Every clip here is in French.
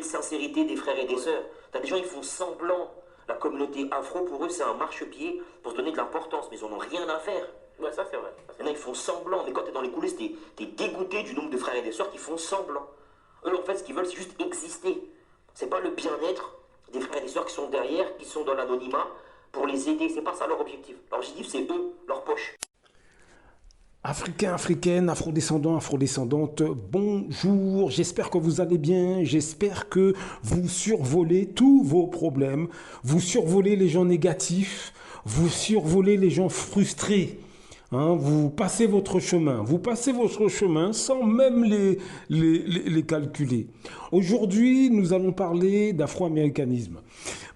sincérité des frères et des sœurs. T'as des gens, ils font semblant. La communauté afro, pour eux, c'est un marchepied pour se donner de l'importance, mais ils en ont rien à faire. Ouais, ça c'est vrai. Il y en a, ils font semblant, mais quand t'es dans les coulisses, t'es dégoûté du nombre de frères et de sœurs qui font semblant. Eux, en fait, ce qu'ils veulent, c'est juste exister. C'est pas le bien-être des frères et des sœurs qui sont derrière, qui sont dans l'anonymat, pour les aider. C'est pas ça leur objectif. Leur objectif, c'est eux, leur poche. Africains, africaines, afrodescendants, afrodescendantes, bonjour, j'espère que vous allez bien, j'espère que vous survolez tous vos problèmes, vous survolez les gens négatifs, vous survolez les gens frustrés, hein, vous passez votre chemin sans même les calculer. Aujourd'hui, nous allons parler d'afro-américanisme.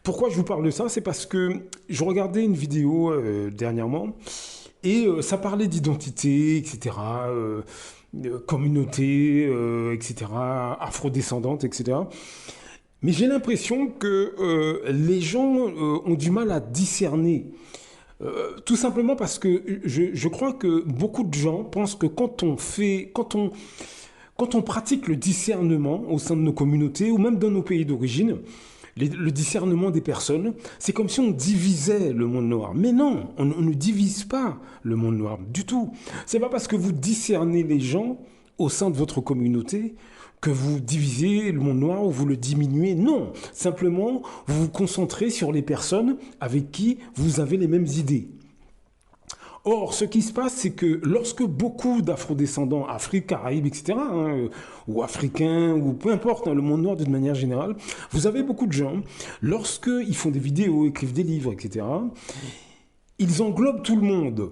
Pourquoi je vous parle de ça? C'est parce que je regardais une vidéo dernièrement. Et ça parlait d'identité, etc., communauté, etc., afrodescendante, etc. Mais j'ai l'impression que les gens ont du mal à discerner. Tout simplement parce que je crois que beaucoup de gens pensent que quand on pratique le discernement au sein de nos communautés ou même dans nos pays d'origine, le discernement des personnes, c'est comme si on divisait le monde noir. Mais non, on ne divise pas le monde noir du tout. C'est pas parce que vous discernez les gens au sein de votre communauté que vous divisez le monde noir ou vous le diminuez. Non, simplement, vous vous concentrez sur les personnes avec qui vous avez les mêmes idées. Or, ce qui se passe, c'est que lorsque beaucoup d'afrodescendants, Afrique, Caraïbes, etc., ou africains, ou peu importe, le monde noir d'une manière générale, vous avez beaucoup de gens, lorsqu'ils font des vidéos, écrivent des livres, etc., ils englobent tout le monde.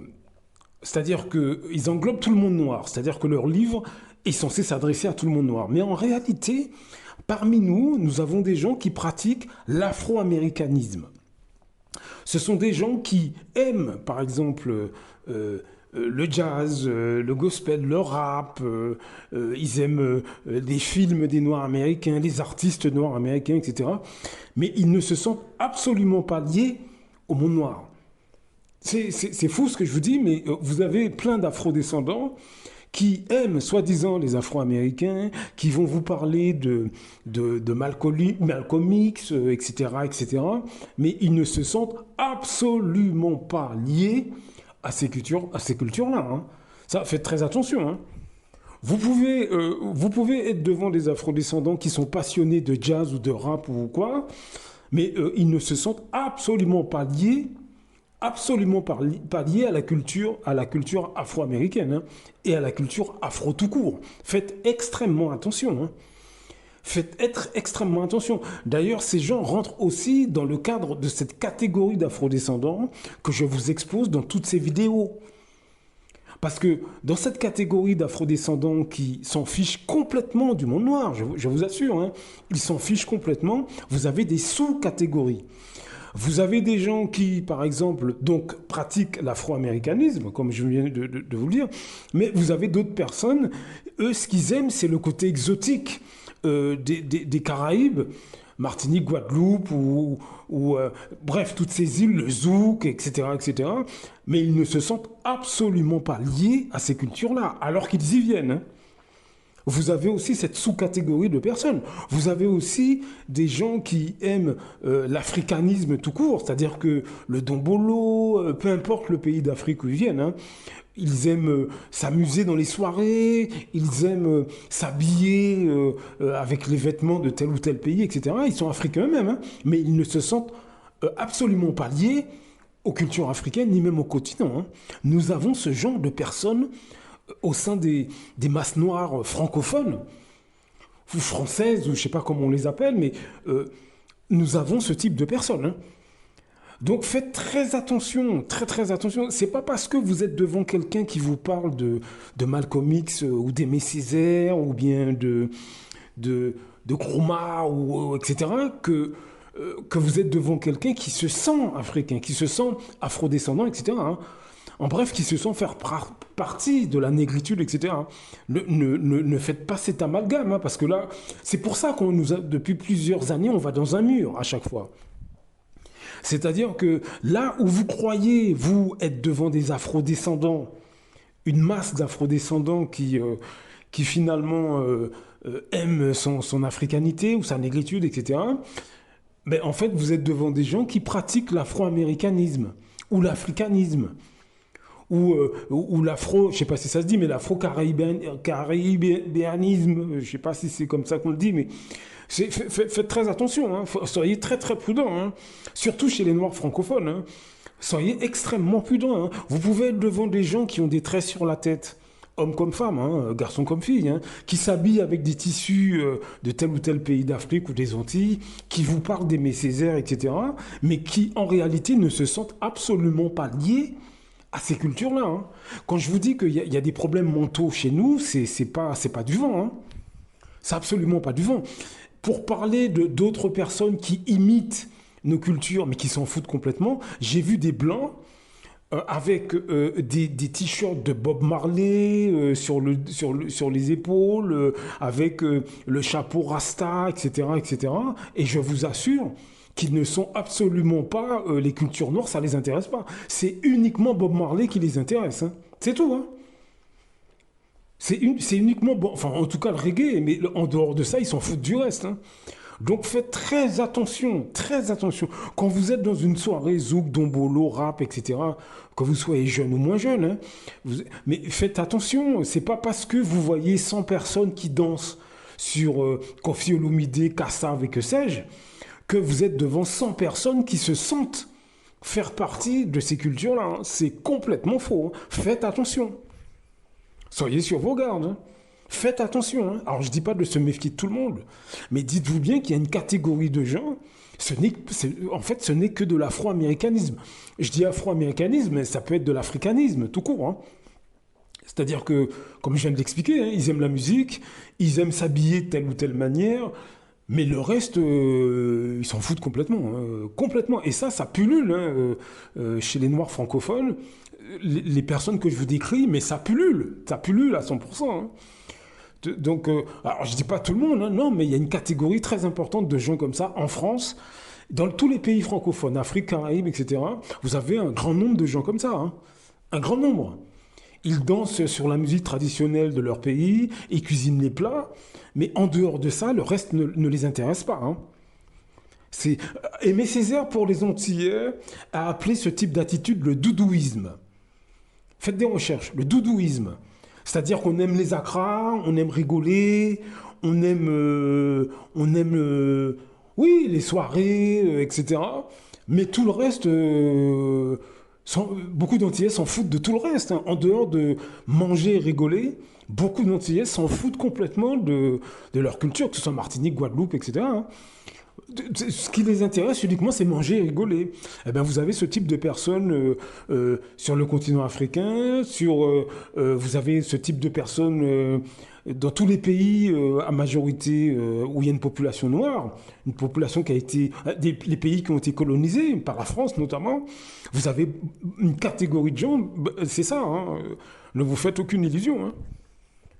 C'est-à-dire qu'ils englobent tout le monde noir. C'est-à-dire que leur livre est censé s'adresser à tout le monde noir. Mais en réalité, parmi nous, nous avons des gens qui pratiquent l'afro-américanisme. Ce sont des gens qui aiment, par exemple, le jazz, le gospel, le rap, ils aiment les films des Noirs américains, les artistes noirs américains, etc. Mais ils ne se sentent absolument pas liés au monde noir. C'est fou ce que je vous dis, mais vous avez plein d'afro-descendants qui aiment soi-disant les Afro-Américains, qui vont vous parler de Malcolm X, etc., etc., mais ils ne se sentent absolument pas liés à ces cultures-là. Hein. Ça, faites très attention. Hein. Vous pouvez être devant des Afro-descendants qui sont passionnés de jazz ou de rap ou quoi, mais ils ne se sentent absolument pas liés à la culture afro-américaine hein, et à la culture afro tout court. Faites extrêmement attention. Hein. Extrêmement attention. D'ailleurs, ces gens rentrent aussi dans le cadre de cette catégorie d'afro-descendants que je vous expose dans toutes ces vidéos. Parce que dans cette catégorie d'afro-descendants qui s'en fichent complètement du monde noir, je vous assure, hein, ils s'en fichent complètement, vous avez des sous-catégories. Vous avez des gens qui, par exemple, donc pratiquent l'afro-américanisme, comme je viens de vous le dire, mais vous avez d'autres personnes, eux, ce qu'ils aiment, c'est le côté exotique des Caraïbes, Martinique, Guadeloupe, bref, toutes ces îles, le zouk, etc., etc. Mais ils ne se sentent absolument pas liés à ces cultures-là, alors qu'ils y viennent. Hein. Vous avez aussi cette sous-catégorie de personnes. Vous avez aussi des gens qui aiment l'africanisme tout court, c'est-à-dire que le dombolo, peu importe le pays d'Afrique où ils viennent, hein, ils aiment s'amuser dans les soirées, ils aiment s'habiller avec les vêtements de tel ou tel pays, etc. Ils sont africains eux-mêmes, hein, mais ils ne se sentent absolument pas liés aux cultures africaines, ni même au continent. Hein. Nous avons ce genre de personnes au sein des masses noires francophones, ou françaises, ou je ne sais pas comment on les appelle, mais nous avons ce type de personnes. Hein. Donc faites très attention, très attention. C'est pas parce que vous êtes devant quelqu'un qui vous parle de Malcolm X ou d'Aimé Césaire ou bien de Nkrumah ou etc. que vous êtes devant quelqu'un qui se sent africain, qui se sent afrodescendant, etc. Hein. En bref, qui se sent faire partie de la négritude, etc. Ne faites pas cet amalgame, hein, parce que là, c'est pour ça qu'on nous a, depuis plusieurs années, on va dans un mur à chaque fois. C'est-à-dire que là où vous croyez, vous, être devant des afrodescendants, une masse d'afrodescendants qui finalement aime son africanité ou sa négritude, etc. Mais en fait, vous êtes devant des gens qui pratiquent l'afro-américanisme ou l'africanisme ou l'afro, je sais pas si ça se dit, mais l'afro-caribéanisme, je sais pas si c'est comme ça qu'on le dit, mais faites très attention, hein, soyez très très prudents, hein, surtout chez les Noirs francophones. Hein. Soyez extrêmement prudents. Hein. Vous pouvez être devant des gens qui ont des traits sur la tête, hommes comme femmes, hein, garçons comme filles, hein, qui s'habillent avec des tissus de tel ou tel pays d'Afrique ou des Antilles, qui vous parlent d'Aimé Césaire, etc., mais qui en réalité ne se sentent absolument pas liés à ces cultures-là. Hein. Quand je vous dis qu'il y a des problèmes mentaux chez nous, c'est pas du vent. Hein. C'est absolument pas du vent. Pour parler d'autres personnes qui imitent nos cultures, mais qui s'en foutent complètement, j'ai vu des Blancs avec des t-shirts de Bob Marley sur les épaules, avec le chapeau Rasta, etc., etc. Et je vous assure qu'ils ne sont absolument pas les cultures noires, ça les intéresse pas. C'est uniquement Bob Marley qui les intéresse. Hein. C'est tout. Hein. C'est uniquement, enfin en tout cas le reggae, mais en dehors de ça, ils s'en foutent du reste. Hein. Donc faites très attention, très attention. Quand vous êtes dans une soirée zouk, dombolo, rap, etc., que vous soyez jeune ou moins jeune, hein, mais faites attention, c'est pas parce que vous voyez 100 personnes qui dansent sur Koffi Olomide, Kassav et que sais-je, que vous êtes devant 100 personnes qui se sentent faire partie de ces cultures-là. Hein. C'est complètement faux. Hein. Faites attention. Soyez sur vos gardes. Hein. Faites attention. Hein. Alors, je ne dis pas de se méfier de tout le monde, mais dites-vous bien qu'il y a une catégorie de gens, en fait, ce n'est que de l'afro-américanisme. Je dis afro-américanisme, mais ça peut être de l'africanisme, tout court. Hein. C'est-à-dire que, comme je viens de l'expliquer, hein, ils aiment la musique, ils aiment s'habiller de telle ou telle manière, mais le reste, ils s'en foutent complètement. Hein, complètement. Et ça pullule hein, chez les Noirs francophones. Les personnes que je vous décris, mais ça pullule à 100%. Hein. Donc, alors je dis pas tout le monde, hein, non, mais il y a une catégorie très importante de gens comme ça en France, dans tous les pays francophones, Afrique, Caraïbes, etc. Vous avez un grand nombre de gens comme ça, hein, un grand nombre. Ils dansent sur la musique traditionnelle de leur pays, ils cuisinent les plats, mais en dehors de ça, le reste ne les intéresse pas. Hein. Aimé Césaire, pour les Antillais, a appelé ce type d'attitude le doudouisme. Faites des recherches, le doudouisme. C'est-à-dire qu'on aime les acras, on aime rigoler, on aime oui, les soirées, etc. Mais tout le reste, beaucoup d'Antillais s'en foutent de tout le reste. Hein. En dehors de manger et rigoler, beaucoup d'Antillais s'en foutent complètement de leur culture, que ce soit Martinique, Guadeloupe, etc. Hein. Ce qui les intéresse uniquement, c'est manger et rigoler. Eh bien, vous avez ce type de personnes sur le continent africain, vous avez ce type de personnes dans tous les pays à majorité où il y a une population noire, une population qui a été... les pays qui ont été colonisés, par la France notamment, vous avez une catégorie de gens, c'est ça, hein, ne vous faites aucune illusion, hein.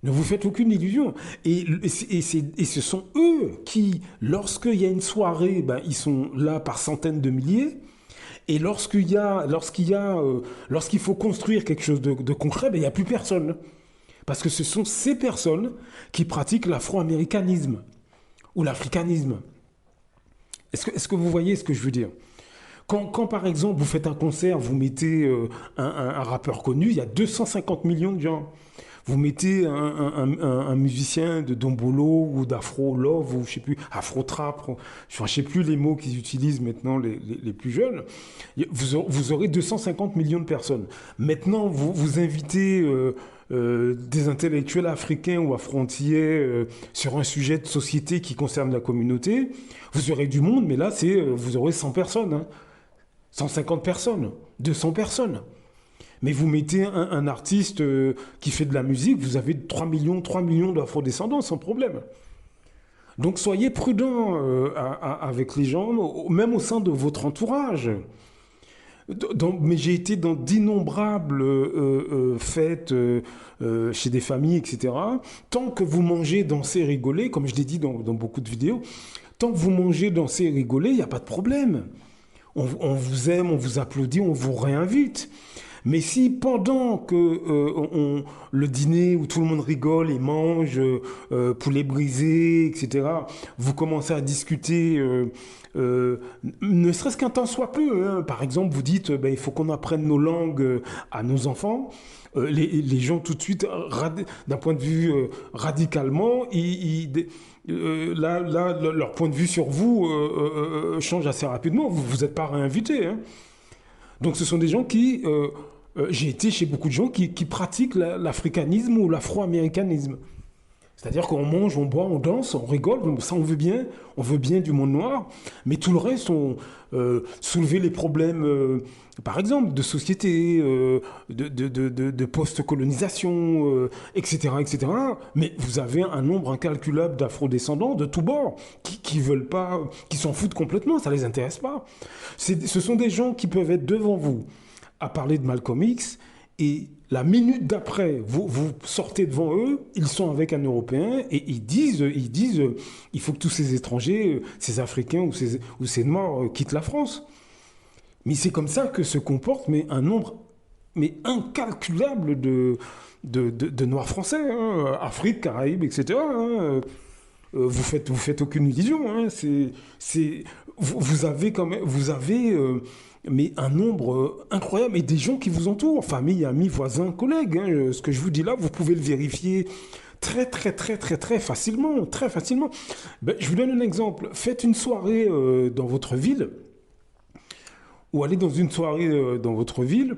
Ne vous faites aucune illusion. Et ce sont eux qui, lorsqu'il y a une soirée, ben, ils sont là par centaines de milliers. Et lorsqu'il faut construire quelque chose de concret, ben, il n'y a plus personne. Parce que ce sont ces personnes qui pratiquent l'afro-américanisme ou l'africanisme. Est-ce que vous voyez ce que je veux dire ? Quand, par exemple, vous faites un concert, vous mettez un rappeur connu, il y a 250 millions de gens. Vous mettez un musicien de dombolo ou d'afro love ou je sais plus afro trap, je sais plus les mots qu'ils utilisent maintenant les plus jeunes. Vous aurez 250 millions de personnes. Maintenant, vous invitez des intellectuels africains ou afro-antillais sur un sujet de société qui concerne la communauté. Vous aurez du monde, mais là vous aurez 100 personnes, hein. 150 personnes, 200 personnes. Mais vous mettez un artiste qui fait de la musique, vous avez 3 millions d'afro-descendants sans problème. Donc soyez prudents avec les gens, même au sein de votre entourage. Mais j'ai été dans d'innombrables fêtes chez des familles, etc. Tant que vous mangez, dansez, rigolez, comme je l'ai dit dans beaucoup de vidéos, tant que vous mangez, dansez, rigolez, il n'y a pas de problème. On vous aime, on vous applaudit, on vous réinvite. Mais si pendant que le dîner où tout le monde rigole et mange, poulet brisé, etc., vous commencez à discuter, ne serait-ce qu'un temps soit peu, hein. Par exemple, vous dites, ben, il faut qu'on apprenne nos langues à nos enfants. Les gens tout de suite, d'un point de vue radicalement, leur point de vue sur vous change assez rapidement. Vous n'êtes pas réinvité, hein. Donc ce sont des gens qui... j'ai été chez beaucoup de gens qui pratiquent l'africanisme ou l'afro-américanisme. C'est-à-dire qu'on mange, on boit, on danse, on rigole, ça on veut bien du monde noir, mais tout le reste, on soulever les problèmes, par exemple, de société, de post-colonisation, etc., etc. Mais vous avez un nombre incalculable d'afro-descendants de tous bords qui veulent pas, qui s'en foutent complètement, ça les intéresse pas. Ce sont des gens qui peuvent être devant vous à parler de Malcolm X et la minute d'après, vous sortez devant eux, ils sont avec un Européen et ils disent, il faut que tous ces étrangers, ces Africains ou ces Noirs quittent la France. Mais c'est comme ça que se comporte un nombre incalculable de Noirs français, hein, Afrique, Caraïbes, etc., hein. Vous faites aucune illusion, hein. Vous avez quand même, mais un nombre incroyable et des gens qui vous entourent, famille, amis, voisins, collègues, hein. Ce que je vous dis là, vous pouvez le vérifier très très très très très facilement, très facilement. Ben, je vous donne un exemple. Faites une soirée dans votre ville ou allez dans une soirée dans votre ville.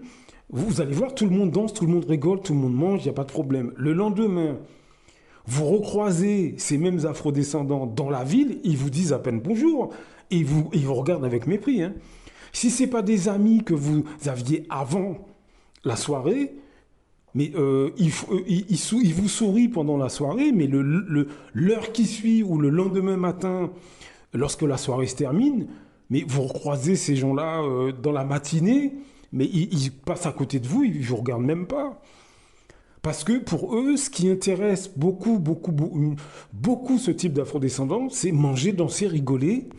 Vous allez voir, tout le monde danse, tout le monde rigole, tout le monde mange, il n'y a pas de problème. Le lendemain, vous recroisez ces mêmes afrodescendants dans la ville, ils vous disent à peine bonjour et ils vous regardent avec mépris, hein. Si ce n'est pas des amis que vous aviez avant la soirée, mais ils vous sourient pendant la soirée, mais l'heure qui suit ou le lendemain matin, lorsque la soirée se termine, mais vous recroisez ces gens-là dans la matinée, mais ils passent à côté de vous, ils ne vous regardent même pas. Parce que pour eux, ce qui intéresse beaucoup ce type d'afrodescendants, c'est manger, danser, rigoler.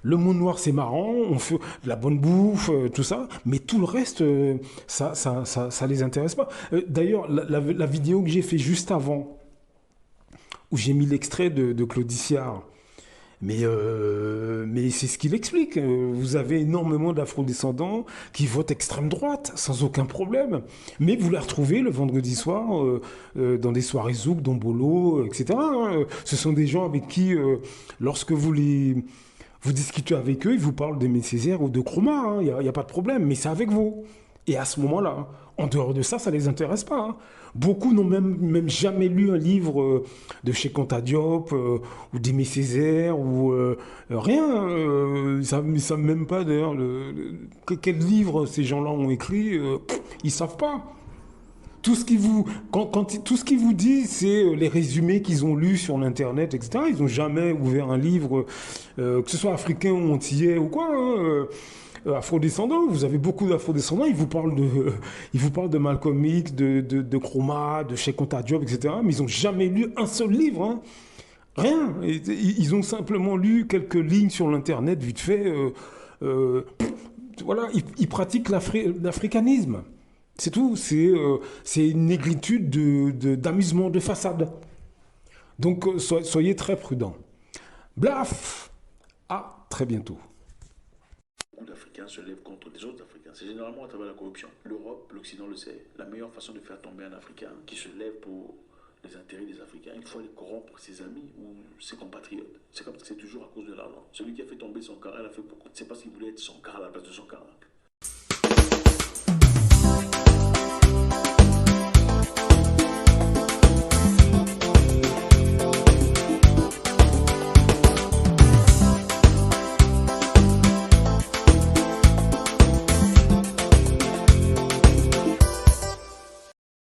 Le monde noir, c'est marrant, on fait de la bonne bouffe, tout ça, mais tout le reste, ça les intéresse pas. D'ailleurs, la vidéo que j'ai fait juste avant, où j'ai mis l'extrait de Claude Iciard, mais c'est ce qu'il explique. Vous avez énormément d'afrodescendants qui votent extrême droite, sans aucun problème. Mais vous les retrouvez le vendredi soir dans des soirées zouk, dombolo, etc., hein. Ce sont des gens avec qui, lorsque vous discutez avec eux, ils vous parlent d'Aimé Césaire ou de Chroma, il n'y a pas de problème, mais c'est avec vous. Et à ce moment-là, en dehors de ça, ça ne les intéresse pas, hein. Beaucoup n'ont même jamais lu un livre de chez Diop ou d'Aimé Césaire ou rien. Ils ne savent même pas d'ailleurs quel livre ces gens-là ont écrit. Ils ne savent pas. Tout ce tout ce qu'ils vous disent, c'est les résumés qu'ils ont lus sur l'Internet, etc. Ils n'ont jamais ouvert un livre, que ce soit africain ou antillais ou quoi, hein, afrodescendants. Vous avez beaucoup d'afrodescendants, ils vous parlent de Malcolm X, de Chroma, de Cheikh Anta Diop, etc. Mais ils n'ont jamais lu un seul livre, hein. Rien. Ils ont simplement lu quelques lignes sur l'Internet, vite fait. Voilà, ils pratiquent l'africanisme. C'est tout, c'est une négritude d'amusement de façade. Donc soyez très prudents. Blaf! À très bientôt. Beaucoup d'Africains se lèvent contre des autres Africains. C'est généralement à travers la corruption. L'Europe, l'Occident le sait. La meilleure façon de faire tomber un Africain qui se lève pour les intérêts des Africains, il faut aller corrompre ses amis ou ses compatriotes. C'est comme ça, c'est toujours à cause de l'argent. Celui qui a fait tomber son car, elle a fait pourquoi? C'est parce qu'il voulait être son car à la place de son car.